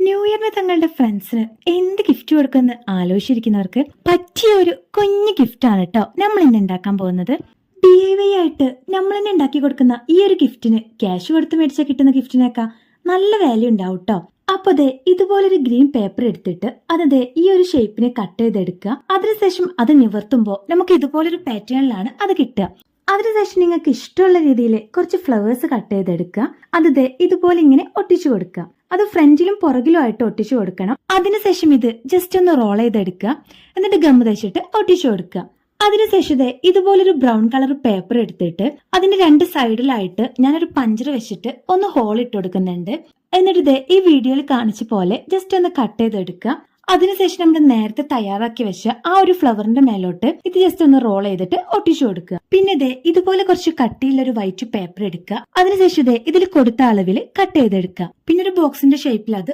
New ഇയറിന് തങ്ങളുടെ ഫ്രണ്ട്സിന് എന്ത് ഗിഫ്റ്റ് കൊടുക്കുമെന്ന് ആലോചിച്ചിരിക്കുന്നവർക്ക് പറ്റിയ ഒരു കുഞ്ഞു ഗിഫ്റ്റ് ആണ് കേട്ടോ നമ്മൾ ഇന്ന് ഉണ്ടാക്കാൻ പോകുന്നത്. DIY ആയിട്ട് നമ്മൾ തന്നെ ഉണ്ടാക്കി കൊടുക്കുന്ന ഈ ഒരു ഗിഫ്റ്റിന് ക്യാഷ് കൊടുത്ത് മേടിച്ചാൽ കിട്ടുന്ന ഗിഫ്റ്റിനേക്കാൾ നല്ല വാല്യൂ ഉണ്ടാവും കേട്ടോ. അപ്പൊ ദേ ഇതുപോലൊരു ഗ്രീൻ പേപ്പർ എടുത്തിട്ട് അത് ഈ ഒരു ഷേപ്പിന് കട്ട് ചെയ്തെടുക്കുക. അതിനുശേഷം അത് നിവർത്തുമ്പോൾ നമുക്ക് ഇതുപോലൊരു പാറ്റേണിലാണ് അത് കിട്ടുക. അതിനുശേഷം നിങ്ങൾക്ക് ഇഷ്ടമുള്ള രീതിയിൽ കുറച്ച് ഫ്ലവേഴ്സ് കട്ട് ചെയ്തെടുക്കുക. അത് ഇതുപോലെ ഇങ്ങനെ ഒട്ടിച്ചു കൊടുക്കുക. അത് ഫ്രണ്ടിലും പുറകിലും ആയിട്ട് ഒട്ടിച്ചു കൊടുക്കണം. അതിനുശേഷം ഇത് ജസ്റ്റ് ഒന്ന് റോൾ ചെയ്തെടുക്കുക. എന്നിട്ട് ഗം തേച്ചിട്ട് ഒട്ടിച്ചു കൊടുക്കുക. അതിനുശേഷം ഇതുപോലൊരു ബ്രൗൺ കളർ പേപ്പർ എടുത്തിട്ട് അതിന്റെ രണ്ട് സൈഡിലായിട്ട് ഞാനൊരു പഞ്ചർ വെച്ചിട്ട് ഒന്ന് ഹോൾ ഇട്ട് കൊടുക്കുന്നുണ്ട്. എന്നിട്ട് ഈ വീഡിയോയിൽ കാണിച്ച പോലെ ജസ്റ്റ് ഒന്ന് കട്ട് ചെയ്തെടുക്കുക. അതിനുശേഷം നമ്മൾ നേരത്തെ തയ്യാറാക്കി വെച്ച ആ ഒരു ഫ്ലവറിന്റെ മേലോട്ട് ഇത് ജസ്റ്റ് ഒന്ന് റോൾ ചെയ്തിട്ട് ഒട്ടിച്ചു കൊടുക്കുക. പിന്നെ ഇതുപോലെ കുറച്ച് കട്ടിയുള്ളൊരു വൈറ്റ് പേപ്പർ എടുക്കുക. അതിനുശേഷം ഇതിൽ കൊടുത്ത അളവിൽ കട്ട് ചെയ്തെടുക്കുക. പിന്നെ ഒരു ബോക്സിന്റെ ഷേപ്പിൽ അത്